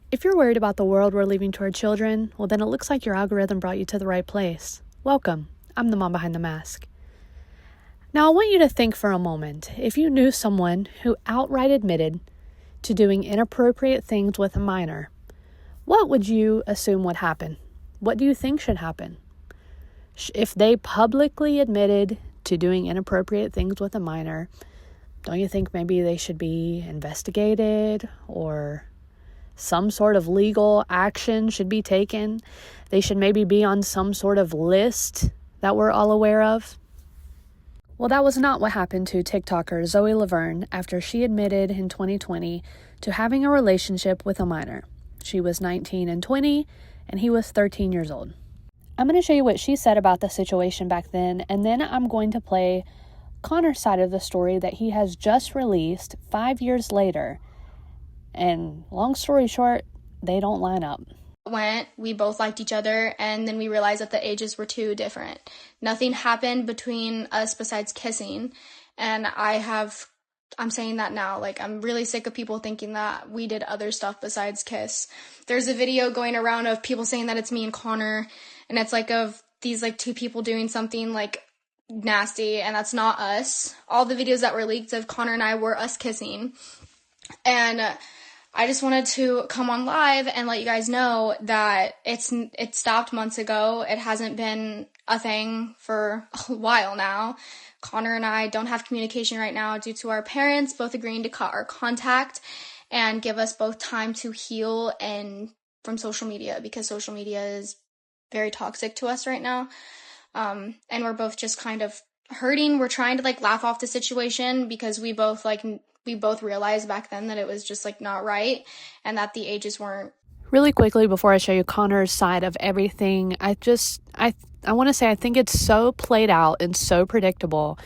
If you're worried about the world we're leaving to our children, well, then it looks like your algorithm brought you to the right place. Welcome. I'm the mom behind the mask. Now, I want you to think for a moment. If you knew someone who outright admitted to doing inappropriate things with a minor, what would you assume would happen? What do you think should happen? If they publicly admitted to doing inappropriate things with a minor, don't you think maybe they should be investigated or some sort of legal action should be taken? They should maybe be on some sort of list that we're all aware of? Well, that was not what happened to TikToker Zoe LaVerne after she admitted in 2020 to having a relationship with a minor. She was 19 and 20, and he was 13 years old. I'm going to show you what she said about the situation back then, and then I'm going to play Connor's side of the story that he has just released 5 years later. And long story short, they don't line up. We both liked each other, and then we realized that the ages were too different. Nothing happened between us besides kissing, and I'm saying that now, I'm really sick of people thinking that we did other stuff besides kiss. There's a video going around of people saying that it's me and Connor, and it's of these two people doing something nasty, and that's not us. All the videos that were leaked of Connor and I were us kissing, and I just wanted to come on live and let you guys know that it stopped months ago. It hasn't been a thing for a while now. Connor and I don't have communication right now due to our parents both agreeing to cut our contact and give us both time to heal and from social media, because social media is very toxic to us right now. And we're both just kind of hurting. We're trying to laugh off the situation because we both realized back then that it was just not right and that the ages weren't. Really quickly, before I show you Connor's side of everything, I want to say I think it's so played out and so predictable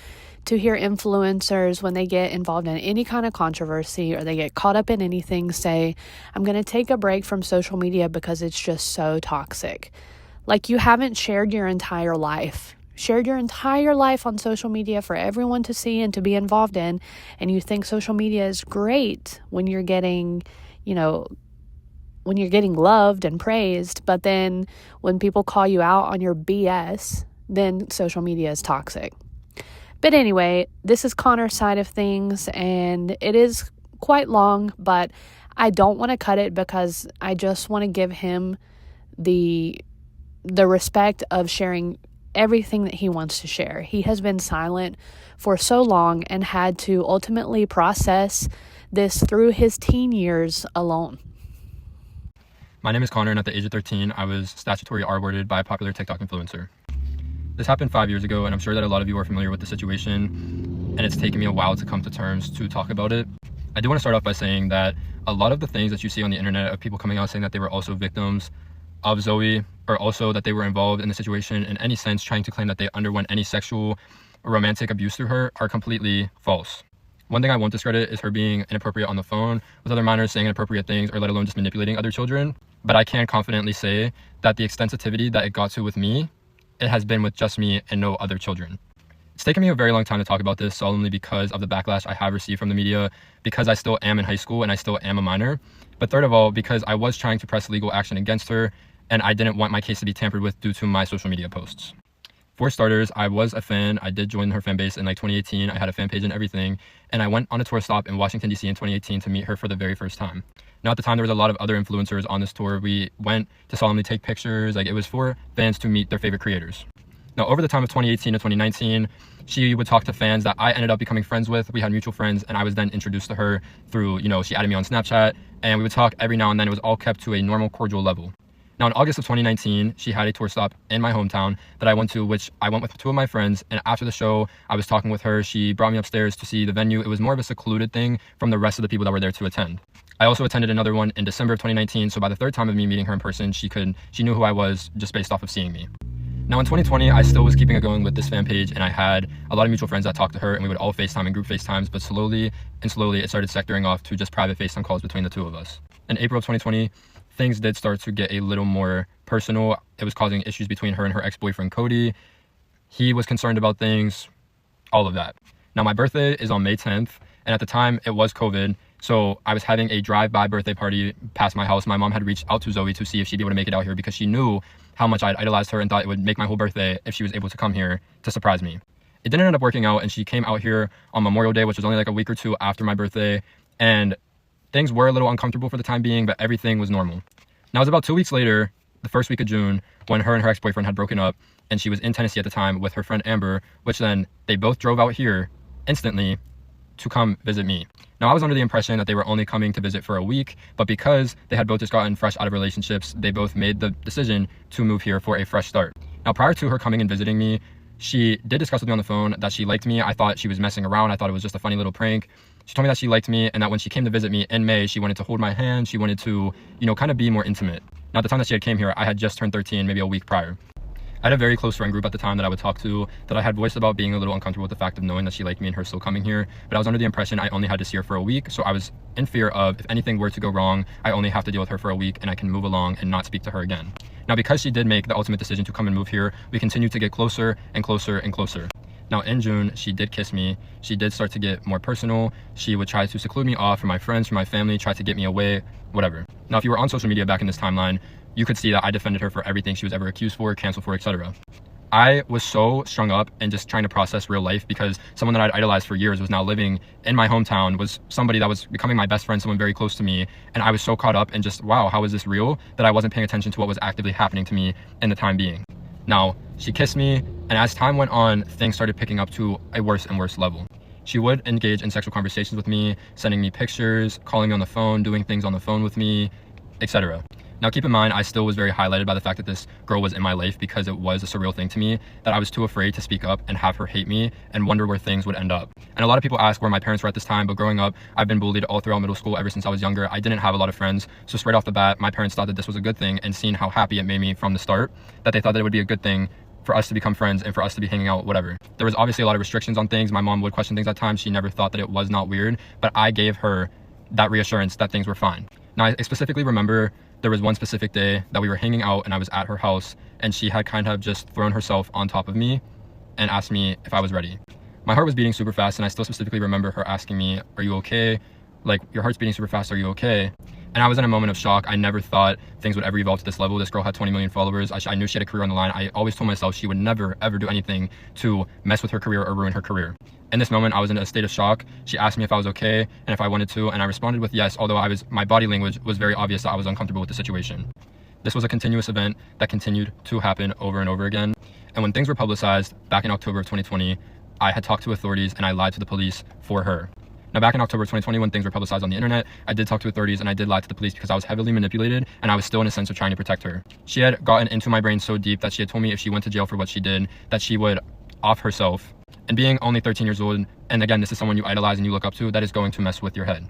to hear influencers, when they get involved in any kind of controversy or they get caught up in anything, say, I'm going to take a break from social media because it's just so toxic. You haven't shared your entire life on social media for everyone to see and to be involved in, and you think social media is great when you're getting, when you're getting loved and praised, but then when people call you out on your BS, then social media is toxic. But anyway, this is Connor's side of things, and it is quite long, but I don't want to cut it because I just want to give him the respect of sharing everything that he wants to share. He has been silent for so long and had to ultimately process this through his teen years alone. My name is Connor, and at the age of 13, I was statutory R-worded by a popular TikTok influencer. This happened 5 years ago, and I'm sure that a lot of you are familiar with the situation, and it's taken me a while to come to terms to talk about it. I do want to start off by saying that a lot of the things that you see on the internet of people coming out saying that they were also victims of Zoe, or also that they were involved in the situation in any sense, trying to claim that they underwent any sexual or romantic abuse through her, are completely false. One thing I won't discredit is her being inappropriate on the phone with other minors, saying inappropriate things, or let alone just manipulating other children. But I can confidently say that the extensivity that it got to with me, it has been with just me and no other children. It's taken me a very long time to talk about this, solemnly because of the backlash I have received from the media, because I still am in high school and I still am a minor. But third of all, because I was trying to press legal action against her, and I didn't want my case to be tampered with due to my social media posts. For starters, I was a fan. I did join her fan base in 2018. I had a fan page and everything, and I went on a tour stop in Washington, D.C. in 2018 to meet her for the very first time. Now, at the time, there was a lot of other influencers on this tour. We went to solemnly take pictures. It was for fans to meet their favorite creators. Now, over the time of 2018 to 2019, she would talk to fans that I ended up becoming friends with. We had mutual friends, and I was then introduced to her through, she added me on Snapchat, and we would talk every now and then. It was all kept to a normal, cordial level. Now, in August of 2019, she had a tour stop in my hometown that I went to, which I went with two of my friends. And after the show, I was talking with her. She brought me upstairs to see the venue. It was more of a secluded thing from the rest of the people that were there to attend. I also attended another one in December of 2019. So by the third time of me meeting her in person, she knew who I was just based off of seeing me. Now, in 2020, I still was keeping it going with this fan page, and I had a lot of mutual friends that talked to her, and we would all FaceTime and group FaceTimes, but slowly it started sectoring off to just private FaceTime calls between the two of us. In April of 2020, things did start to get a little more personal. It was causing issues between her and her ex-boyfriend, Cody. He was concerned about things, all of that. Now, my birthday is on May 10th, and at the time, it was COVID. So I was having a drive-by birthday party past my house. My mom had reached out to Zoe to see if she'd be able to make it out here because she knew how much I'd idolized her and thought it would make my whole birthday if she was able to come here to surprise me. It didn't end up working out, and she came out here on Memorial Day, which was only like a week or two after my birthday, and things were a little uncomfortable for the time being, but everything was normal. Now, it was about 2 weeks later, the first week of June, when her and her ex-boyfriend had broken up, and she was in Tennessee at the time with her friend Amber, which then they both drove out here instantly to come visit me. Now, I was under the impression that they were only coming to visit for a week, but because they had both just gotten fresh out of relationships, they both made the decision to move here for a fresh start. Now, prior to her coming and visiting me, she did discuss with me on the phone that she liked me. I thought she was messing around. I thought it was just a funny little prank. She told me that she liked me and that when she came to visit me in May, she wanted to hold my hand. She wanted to, kind of be more intimate. Now, at the time that she had came here, I had just turned 13, maybe a week prior. I had a very close friend group at the time that I would talk to, that I had voiced about being a little uncomfortable with the fact of knowing that she liked me and her still coming here, but I was under the impression I only had to see her for a week, so I was in fear of if anything were to go wrong, I only have to deal with her for a week and I can move along and not speak to her again. Now, because she did make the ultimate decision to come and move here, we continued to get closer and closer and closer. Now, in June, she did kiss me. She did start to get more personal. She would try to seclude me off from my friends, from my family, try to get me away, whatever. Now, if you were on social media back in this timeline, you could see that I defended her for everything she was ever accused for, canceled for, etc. I was so strung up and just trying to process real life because someone that I'd idolized for years was now living in my hometown, was somebody that was becoming my best friend, someone very close to me. And I was so caught up in just, wow, how is this real? That I wasn't paying attention to what was actively happening to me in the time being. Now, she kissed me, and as time went on, things started picking up to a worse and worse level. She would engage in sexual conversations with me, sending me pictures, calling me on the phone, doing things on the phone with me, etc. Now, keep in mind, I still was very highlighted by the fact that this girl was in my life because it was a surreal thing to me that I was too afraid to speak up and have her hate me and wonder where things would end up. And a lot of people ask where my parents were at this time, but growing up, I've been bullied all throughout middle school ever since I was younger. I didn't have a lot of friends, so straight off the bat, my parents thought that this was a good thing, and seeing how happy it made me from the start, that they thought that it would be a good thing for us to become friends and for us to be hanging out, whatever. There was obviously a lot of restrictions on things. My mom would question things at times. She never thought that it was not weird, but I gave her that reassurance that things were fine. Now, I specifically remember there was one specific day that we were hanging out and I was at her house, and she had kind of just thrown herself on top of me and asked me if I was ready. My heart was beating super fast, and I still specifically remember her asking me, "Are you okay? Like, your heart's beating super fast, are you okay?" And I was in a moment of shock. I never thought things would ever evolve to this level. This girl had 20 million followers. I knew she had a career on the line. I always told myself she would never, ever do anything to mess with her career or ruin her career. In this moment, I was in a state of shock. She asked me if I was okay and if I wanted to, and I responded with yes, although my body language was very obvious that I was uncomfortable with the situation. This was a continuous event that continued to happen over and over again. And when things were publicized back in October of 2020, I had talked to authorities and I lied to the police for her. Now, back in October 2020, when things were publicized on the internet, I did talk to authorities and I did lie to the police because I was heavily manipulated and I was still in a sense of trying to protect her. She had gotten into my brain so deep that she had told me if she went to jail for what she did, that she would off herself. And being only 13 years old, and again, this is someone you idolize and you look up to, that is going to mess with your head.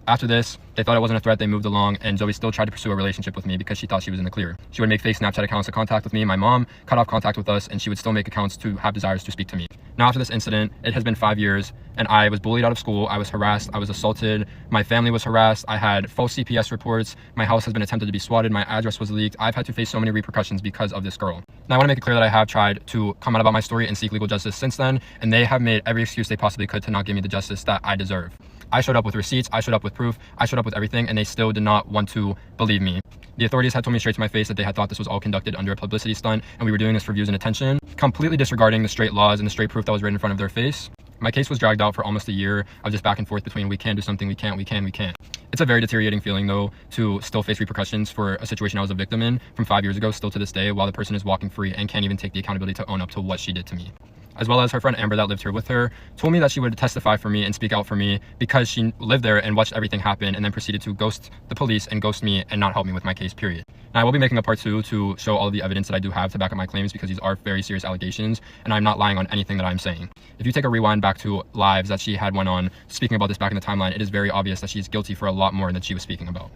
After this, they thought it wasn't a threat, they moved along, and Zoe still tried to pursue a relationship with me because she thought she was in the clear. She would make fake Snapchat accounts to contact with me. My mom cut off contact with us, and she would still make accounts to have desires to speak to me. Now, after this incident, it has been 5 years, and I was bullied out of school, I was harassed, I was assaulted, my family was harassed, I had false CPS reports, my house has been attempted to be swatted, my address was leaked. I've had to face so many repercussions because of this girl. Now, I want to make it clear that I have tried to come out about my story and seek legal justice since then, and they have made every excuse they possibly could to not give me the justice that I deserve. I showed up with receipts, I showed up with proof, I showed up with everything, and they still did not want to believe me. The authorities had told me straight to my face that they had thought this was all conducted under a publicity stunt, and we were doing this for views and attention, completely disregarding the straight laws and the straight proof that was right in front of their face. My case was dragged out for almost a year of just back and forth between we can do something, we can't. It's a very deteriorating feeling, though, to still face repercussions for a situation I was a victim in from 5 years ago, still to this day, while the person is walking free and can't even take the accountability to own up to what she did to me. As well as her friend Amber that lived here with her, told me that she would testify for me and speak out for me because she lived there and watched everything happen, and then proceeded to ghost the police and ghost me and not help me with my case, period. Now, I will be making a part 2 to show all of the evidence that I do have to back up my claims, because these are very serious allegations and I'm not lying on anything that I'm saying. If you take a rewind back to lives that she had went on speaking about this back in the timeline, it is very obvious that she's guilty for a lot more than she was speaking about.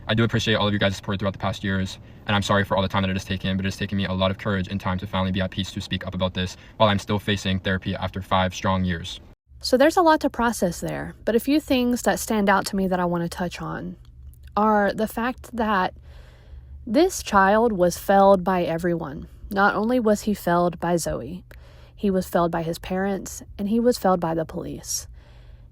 I do appreciate all of you guys' support throughout the past years, and I'm sorry for all the time that it has taken, but it has taken me a lot of courage and time to finally be at peace to speak up about this while I'm still facing therapy after 5 strong years. So there's a lot to process there, but a few things that stand out to me that I want to touch on are the fact that this child was failed by everyone. Not only was he failed by Zoe, he was failed by his parents, and he was failed by the police.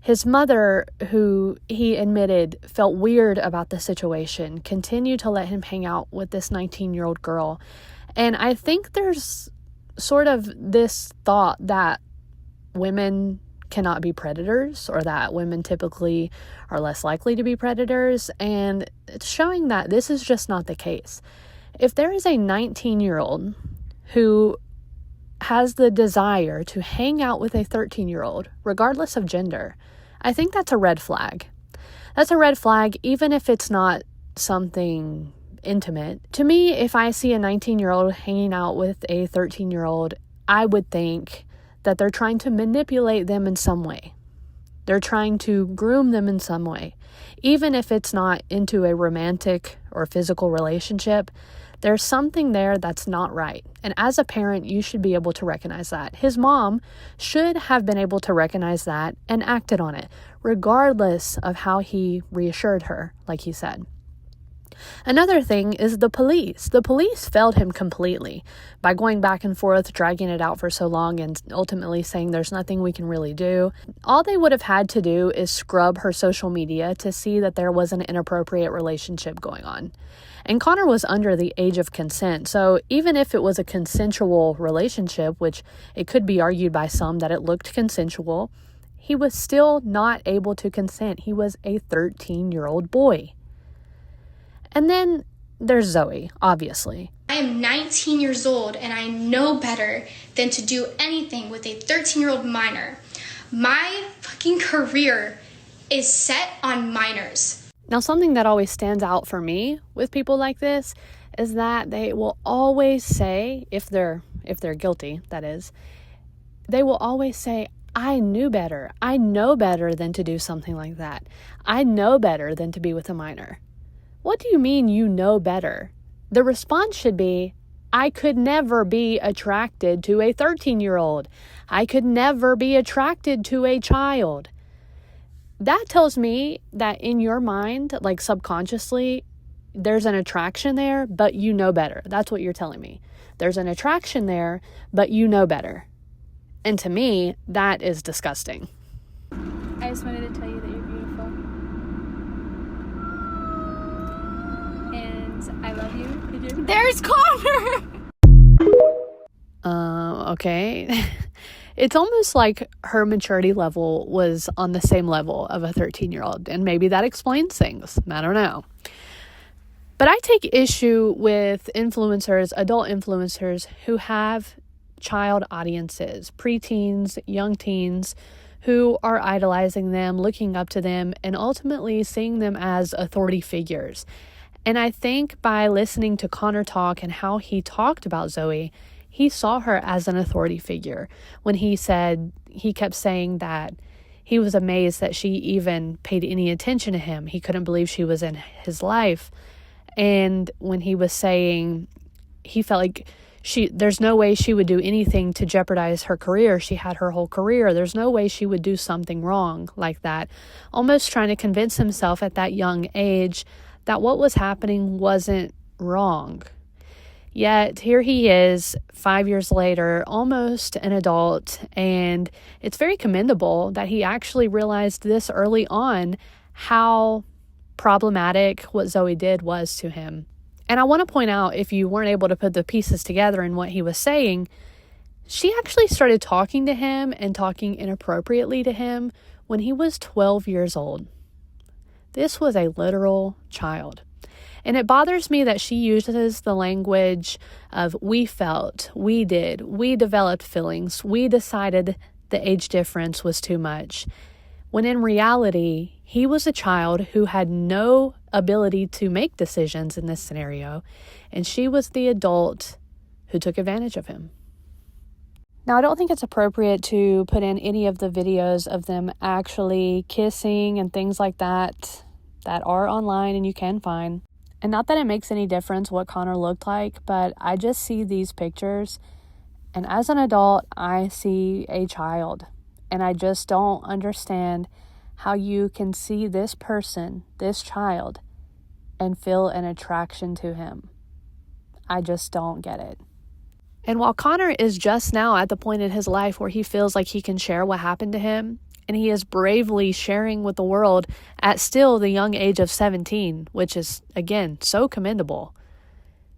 His mother, who he admitted felt weird about the situation, continued to let him hang out with this 19-year-old girl. And I think there's sort of this thought that women cannot be predators, or that women typically are less likely to be predators. And it's showing that this is just not the case. If there is a 19-year-old who has the desire to hang out with a 13-year-old, regardless of gender, I think that's a red flag. That's a red flag, even if it's not something intimate. To me, if I see a 19-year-old hanging out with a 13-year-old, I would think that they're trying to manipulate them in some way. They're trying to groom them in some way. Even if it's not into a romantic or physical relationship, there's something there that's not right. And as a parent, you should be able to recognize that. His mom should have been able to recognize that and acted on it, regardless of how he reassured her, like he said. Another thing is the police. The police failed him completely by going back and forth, dragging it out for so long, and ultimately saying there's nothing we can really do. All they would have had to do is scrub her social media to see that there was an inappropriate relationship going on. And Connor was under the age of consent, so even if it was a consensual relationship, which it could be argued by some that it looked consensual, he was still not able to consent. He was a 13-year-old boy. And then there's Zoe, obviously. I am 19 years old and I know better than to do anything with a 13-year-old minor. My fucking career is set on minors. Now, something that always stands out for me with people like this is that they will always say, if they're guilty, that is, they will always say, I knew better. I know better than to do something like that. I know better than to be with a minor. What do you mean you know better? The response should be, I could never be attracted to a 13-year-old. I could never be attracted to a child. That tells me that in your mind, like subconsciously, there's an attraction there, but you know better. That's what you're telling me. There's an attraction there, but you know better. And to me, that is disgusting. I just wanted to tell you that you're beautiful. And I love you. Did you? There's Connor! Okay. It's almost like her maturity level was on the same level of a 13-year-old, and maybe that explains things. I don't know. But I take issue with influencers, adult influencers, who have child audiences, preteens, young teens, who are idolizing them, looking up to them, and ultimately seeing them as authority figures. And I think by listening to Connor talk and how he talked about Zoe, he saw her as an authority figure. When he kept saying that he was amazed that she even paid any attention to him. He couldn't believe she was in his life. And when he was saying he felt like there's no way she would do anything to jeopardize her career. She had her whole career. There's no way she would do something wrong like that. Almost trying to convince himself at that young age that what was happening wasn't wrong. Yet here he is 5 years later, almost an adult, and it's very commendable that he actually realized this early on how problematic what Zoe did was to him. And I want to point out, if you weren't able to put the pieces together in what he was saying, she actually started talking to him and talking inappropriately to him when he was 12 years old. This was a literal child. And it bothers me that she uses the language of we felt, we did, we developed feelings, we decided the age difference was too much. When in reality, he was a child who had no ability to make decisions in this scenario, and she was the adult who took advantage of him. Now, I don't think it's appropriate to put in any of the videos of them actually kissing and things like that are online and you can find. And not that it makes any difference what Connor looked like, but I just see these pictures, and as an adult, I see a child. And I just don't understand how you can see this person, this child, and feel an attraction to him. I just don't get it. And while Connor is just now at the point in his life where he feels like he can share what happened to him, And he is bravely sharing with the world at still the young age of 17, which is, again, so commendable.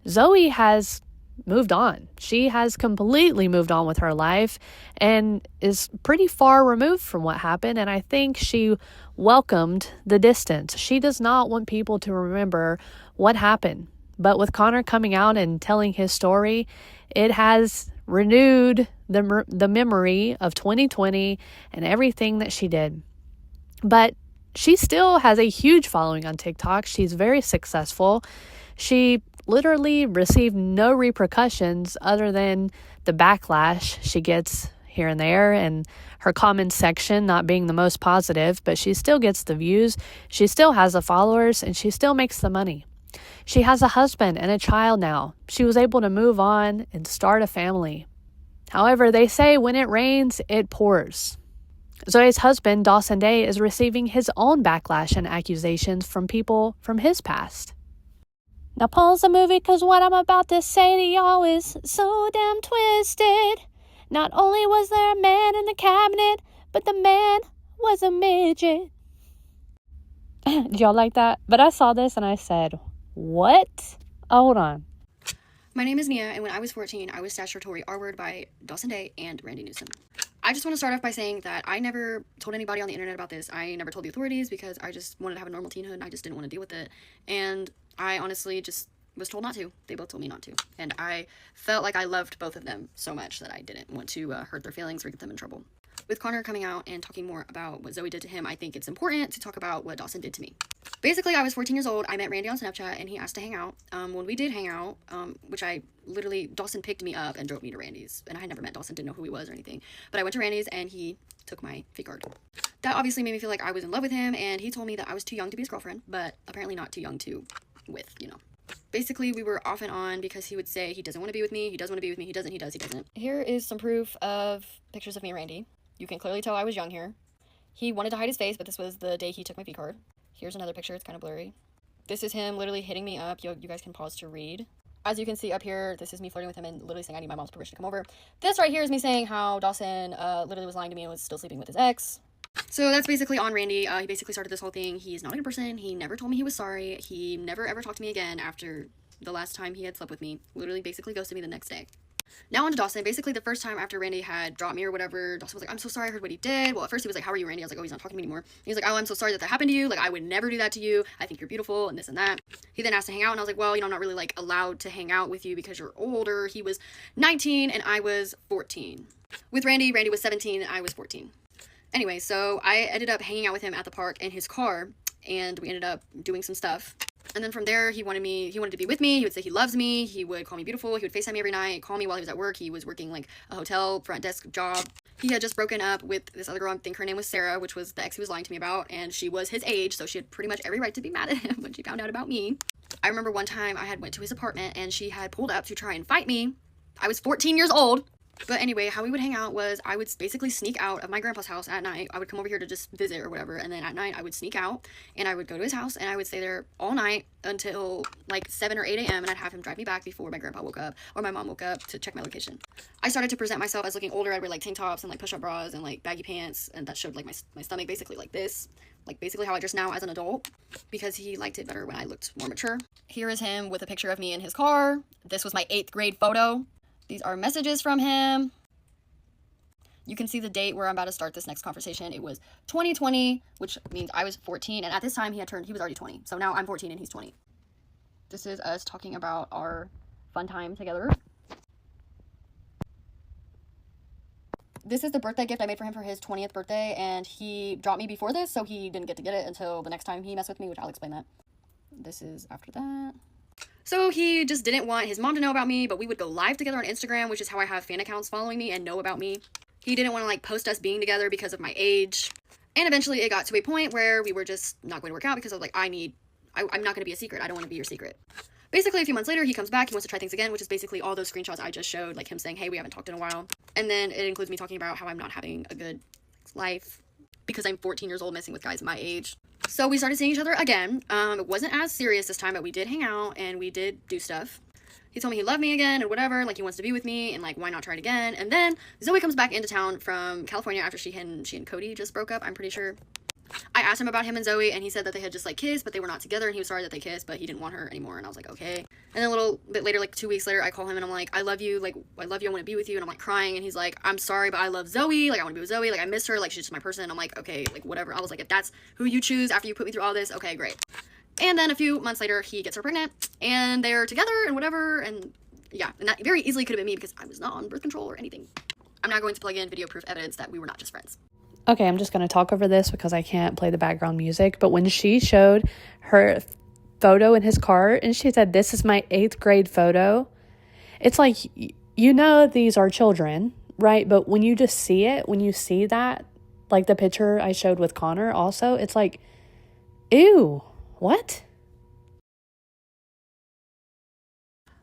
Zoe has moved on. She has completely moved on with her life and is pretty far removed from what happened. And I think she welcomed the distance. She does not want people to remember what happened. But with Connor coming out and telling his story, it has renewed the memory of 2020 and everything that she did. But she still has a huge following on TikTok. She's very successful. She literally received no repercussions other than the backlash she gets here and there, and her comment section not being the most positive, but she still gets the views, she still has the followers, and she still makes the money. She has a husband and a child now. She was able to move on and start a family. However, they say when it rains, it pours. Zoe's husband, Dawson Day, is receiving his own backlash and accusations from people from his past. Now pause the movie, because what I'm about to say to y'all is so damn twisted. Not only was there a man in the cabinet, but the man was a midget. Did y'all like that? But I saw this and I said, what? Oh, hold on. My name is Mia, and when I was 14, I was statutory R-word by Dawson Day and Randy Newsom. I just want to start off by saying that I never told anybody on the internet about this. I never told the authorities because I just wanted to have a normal teenhood and I just didn't want to deal with it. And I honestly just was told not to. They both told me not to. And I felt like I loved both of them so much that I didn't want to hurt their feelings or get them in trouble. With Connor coming out and talking more about what Zoe did to him, I think it's important to talk about what Dawson did to me. Basically, I was 14 years old. I met Randy on Snapchat, and he asked to hang out. When we did hang out, which Dawson picked me up and drove me to Randy's. And I had never met Dawson, didn't know who he was or anything. But I went to Randy's, and he took my fee card. That obviously made me feel like I was in love with him, and he told me that I was too young to be his girlfriend, but apparently not too young to with, you know. Basically, we were off and on because he would say he doesn't want to be with me, he does want to be with me, he doesn't, he does, he doesn't. Here is some proof of pictures of me and Randy. You can clearly tell I was young here. He wanted to hide his face, but this was the day he took my fee card. Here's another picture, it's kind of blurry. This is him literally hitting me up. You guys can pause to read. As you can see up here, this is me flirting with him and literally saying I need my mom's permission to come over. This right here is me saying how Dawson literally was lying to me and was still sleeping with his ex. So that's basically on Randy. He basically started this whole thing. He's not a good person. He never told me he was sorry. He never ever talked to me again after the last time he had slept with me. Literally basically ghosted me the next day. Now on to Dawson. Basically the first time after Randy had dropped me or whatever, Dawson was like, I'm so sorry, I heard what he did. Well, at first he was like, how are you, Randy? I was like, oh, he's not talking to me anymore. He was like, oh, I'm so sorry that happened to you. Like, I would never do that to you. I think you're beautiful and this and that. He then asked to hang out and I was like, well, you know, I'm not really like allowed to hang out with you because you're older. He was 19 and I was 14. With Randy was 17 and I was 14. Anyway, so I ended up hanging out with him at the park in his car and we ended up doing some stuff. And then from there, he wanted to be with me. He would say he loves me. He would call me beautiful. He would FaceTime me every night, call me while he was at work. He was working like a hotel front desk job. He had just broken up with this other girl. I think her name was Sarah, which was the ex he was lying to me about. And she was his age, so she had pretty much every right to be mad at him when she found out about me. I remember one time I had went to his apartment and she had pulled up to try and fight me. I was 14 years old. But anyway, how we would hang out was I would basically sneak out of my grandpa's house at night. I would come over here to just visit or whatever. And then at night I would sneak out and I would go to his house and I would stay there all night until like 7 or 8 a.m. and I'd have him drive me back before my grandpa woke up or my mom woke up to check my location. I started to present myself as looking older. I'd wear like tank tops and like push-up bras and like baggy pants. And that showed like my stomach basically like this. Like basically how I dress now as an adult because he liked it better when I looked more mature. Here is him with a picture of me in his car. This was my 8th grade photo. These are messages from him. You can see the date where I'm about to start this next conversation. It was 2020, which means I was 14. And at this time, he was already 20. So now I'm 14 and he's 20. This is us talking about our fun time together. This is the birthday gift I made for him for his 20th birthday. And he dropped me before this, so he didn't get to get it until the next time he messed with me, which I'll explain that. This is after that. So he just didn't want his mom to know about me, but we would go live together on Instagram, which is how I have fan accounts following me and know about me. He didn't want to like post us being together because of my age. And eventually it got to a point where we were just not going to work out because I was like, I'm not going to be a secret. I don't want to be your secret. Basically a few months later, he comes back, he wants to try things again, which is basically all those screenshots I just showed, like him saying, hey, we haven't talked in a while. And then it includes me talking about how I'm not having a good life because I'm 14 years old messing with guys my age. So we started seeing each other again. It wasn't as serious this time, but we did hang out and we did do stuff. He told me he loved me again and whatever, like he wants to be with me and like why not try it again. And then Zoe comes back into town from California after she and Cody just broke up, I'm pretty sure. I asked him about him and Zoe, and he said that they had just like kissed, but they were not together, and he was sorry that they kissed, but he didn't want her anymore. And I was like, okay. And then a little bit later, like 2 weeks later, I call him and I'm like, I love you, I want to be with you. And I'm like crying, and he's like, I'm sorry, but I love Zoe, like I want to be with Zoe, like I miss her, like she's just my person. And I'm like, okay, like whatever. I was like, if that's who you choose after you put me through all this, okay, great. And then a few months later, he gets her pregnant, and they're together and whatever, and yeah, and that very easily could have been me because I was not on birth control or anything. I'm not going to plug in video proof evidence that we were not just friends. Okay, I'm just going to talk over this because I can't play the background music. But when she showed her photo in his car and she said, this is my 8th grade photo, it's like, you know, these are children, right? But when you just see it, when you see that, like the picture I showed with Connor also, it's like, ew, what?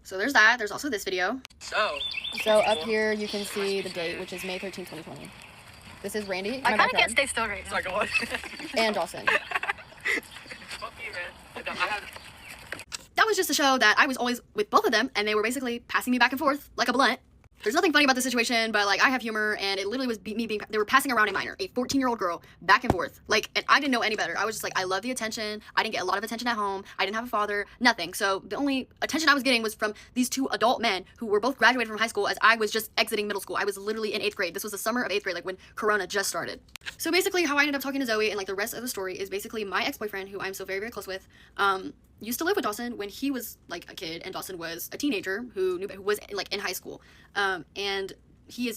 So there's that. There's also this video. So up here you can see the date, which is May 13th, 2020. This is Randy. I kind of can't stay still right now. And Dawson. That was just to show that I was always with both of them, and they were basically passing me back and forth like a blunt. There's nothing funny about the situation, but like I have humor, and it literally was they were passing around a minor, a 14-year-old girl, back and forth. Like, and I didn't know any better. I was just like, I love the attention. I didn't get a lot of attention at home. I didn't have a father, nothing. So the only attention I was getting was from these 2 adult men who were both graduated from high school as I was just exiting middle school. I was literally in 8th grade. This was the summer of 8th grade, like when Corona just started. So basically how I ended up talking to Zoe and like the rest of the story is basically my ex-boyfriend, who I'm so very, very close with, used to live with Dawson when he was like a kid, and Dawson was a teenager who was like in high school. And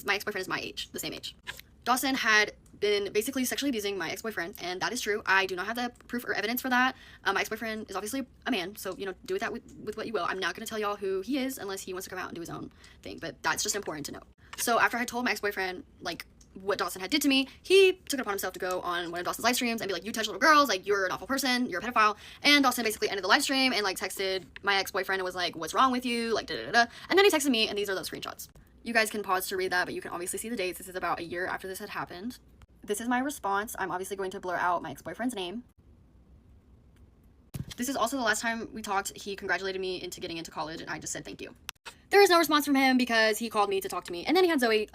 my ex-boyfriend is my age, the same age. Dawson had been basically sexually abusing my ex-boyfriend, and that is true. I do not have the proof or evidence for that. My ex-boyfriend is obviously a man, so, you know, do with that with what you will. I'm not going to tell y'all who he is unless he wants to come out and do his own thing, but that's just important to know. So after I told my ex-boyfriend, like, what Dawson had did to me, he took it upon himself to go on one of Dawson's live streams and be like, you touch little girls, like, you're an awful person, you're a pedophile. And Dawson basically ended the live stream and like texted my ex-boyfriend and was like, what's wrong with you, like, da-da-da-da. And then he texted me, and these are those screenshots. You guys can pause to read that, but you can obviously see the dates. This is about a year after this had happened. This is my response. I'm obviously going to blur out my ex-boyfriend's name. This is also the last time we talked. He congratulated me into getting into college, and I just said thank you. There was no response from him because he called me to talk to me, and then he had Zoe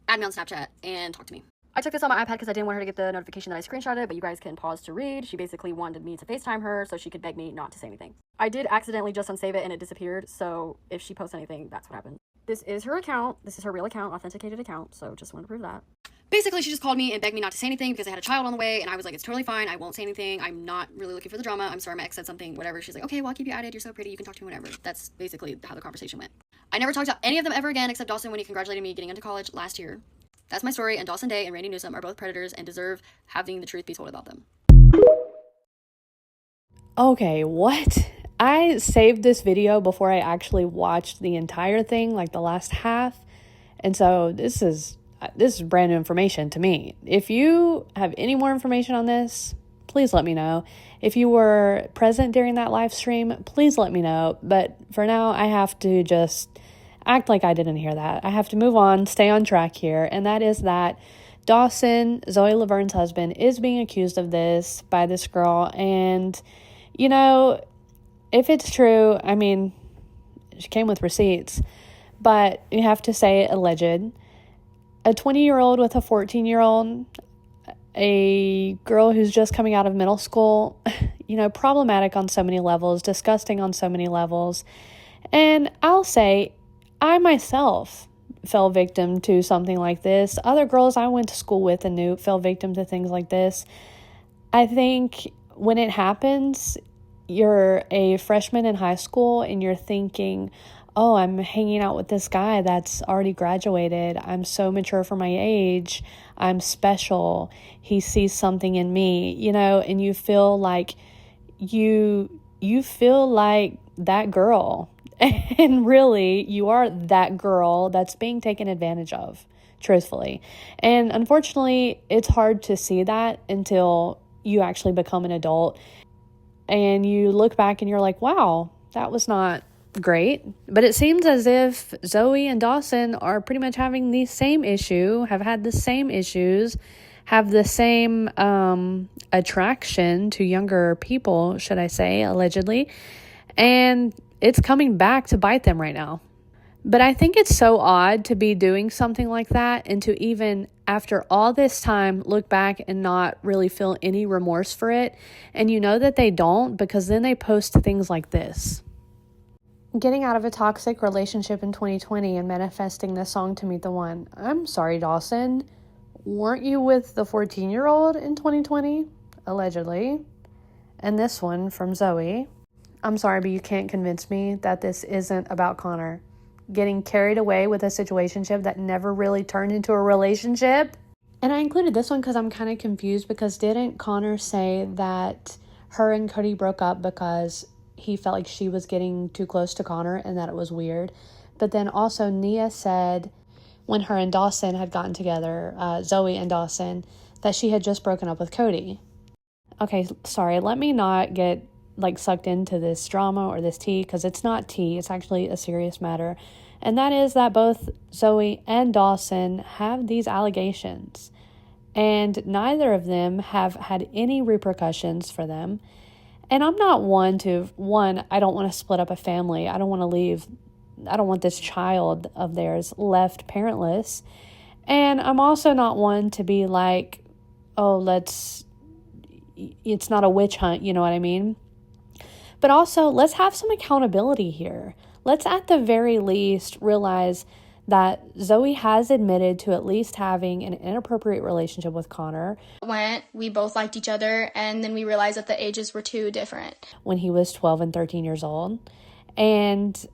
add me on Snapchat and talk to me. I took this on my iPad because I didn't want her to get the notification that I screenshotted, but you guys can pause to read. She basically wanted me to FaceTime her so she could beg me not to say anything. I did accidentally just unsave it and it disappeared, so if she posts anything, that's what happened. This is her account. This is her real account, authenticated account, so just wanted to prove that. Basically, she just called me and begged me not to say anything because I had a child on the way, and I was like, it's totally fine, I won't say anything, I'm not really looking for the drama, I'm sorry my ex said something, whatever. She's like, okay, well, I'll keep you added, you're so pretty, you can talk to me whenever. That's basically how the conversation went. I never talked to any of them ever again except Dawson when he congratulated me getting into college last year. That's my story, and Dawson Day and Randy Newsom are both predators and deserve having the truth be told about them. Okay, what? I saved this video before I actually watched the entire thing, like the last half. And so this is brand new information to me. If you have any more information on this, please let me know. If you were present during that live stream, please let me know. But for now, I have to just act like I didn't hear that. I have to move on, stay on track here. And that is that Dawson, Zoe LaVerne's husband, is being accused of this by this girl. And, you know, if it's true, I mean, she came with receipts. But you have to say alleged. A 20-year-old with a 14-year-old, a girl who's just coming out of middle school, you know, problematic on so many levels, disgusting on so many levels. And I'll say, I myself fell victim to something like this. Other girls I went to school with and knew fell victim to things like this. I think when it happens, you're a freshman in high school and you're thinking, oh, I'm hanging out with this guy that's already graduated. I'm so mature for my age. I'm special. He sees something in me, you know, and you feel like you feel like that girl. And really, you are that girl that's being taken advantage of, truthfully. And unfortunately, it's hard to see that until you actually become an adult. And you look back and you're like, wow, that was not great. But it seems as if Zoe and Dawson are pretty much having the same issue, have had the same issues, have the same attraction to younger people, should I say, allegedly. And it's coming back to bite them right now. But I think it's so odd to be doing something like that and to even, after all this time, look back and not really feel any remorse for it. And you know that they don't, because then they post things like this. Getting out of a toxic relationship in 2020 and manifesting this song to meet the one. I'm sorry, Dawson. Weren't you with the 14-year-old in 2020? Allegedly. And this one from Zoe. I'm sorry, but you can't convince me that this isn't about Connor getting carried away with a situationship that never really turned into a relationship. And I included this one because I'm kind of confused, because didn't Connor say that her and Cody broke up because he felt like she was getting too close to Connor and that it was weird? But then also Nia said when her and Dawson had gotten together, Zoe and Dawson, that she had just broken up with Cody. Okay, sorry, let me not get sucked into this drama or this tea, because it's not tea, it's actually a serious matter. And that is that both Zoe and Dawson have these allegations, and neither of them have had any repercussions for them. And I'm not I don't want to split up a family. I don't want this child of theirs left parentless. And I'm also not one to be like, oh, it's not a witch hunt, you know what I mean? But also, let's have some accountability here. Let's at the very least realize that Zoe has admitted to at least having an inappropriate relationship with Connor. We both liked each other, and then we realized that the ages were too different. When he was 12 and 13 years old. And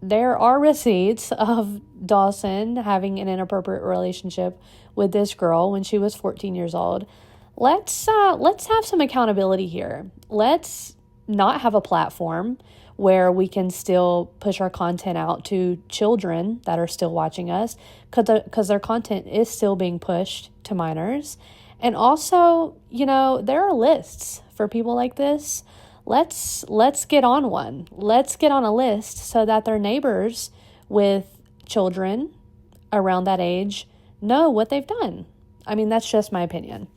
there are receipts of Dawson having an inappropriate relationship with this girl when she was 14 years old. Let's have some accountability here. Let's not have a platform where we can still push our content out to children that are still watching us, because their content is still being pushed to minors. And also, there are lists for people like this. Let's get on one. Let's get on a list so that their neighbors with children around that age know what they've done. I mean, that's just my opinion.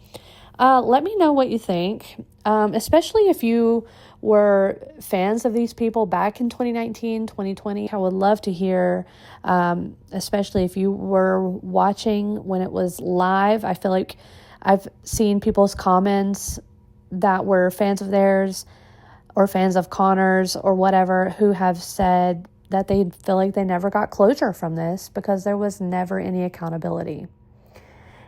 Let me know what you think, especially if you were fans of these people back in 2019, 2020. I would love to hear, especially if you were watching when it was live. I feel like I've seen people's comments that were fans of theirs or fans of Connor's or whatever, who have said that they feel like they never got closure from this because there was never any accountability.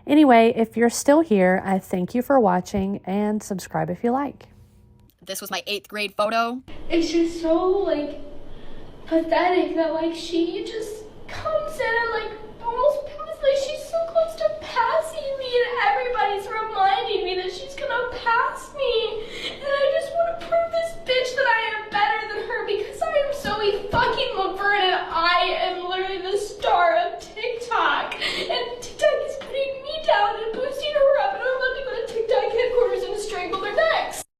Anyway, if you're still here, I thank you for watching, and subscribe if you like. This was my 8th grade photo. It's just so, pathetic that, she just comes in and, almost she's so close to passing me, and everybody's reminding me that she's gonna pass me. And I just want to prove this bitch that I am better than her, because I am Zoe fucking LaVerne, and I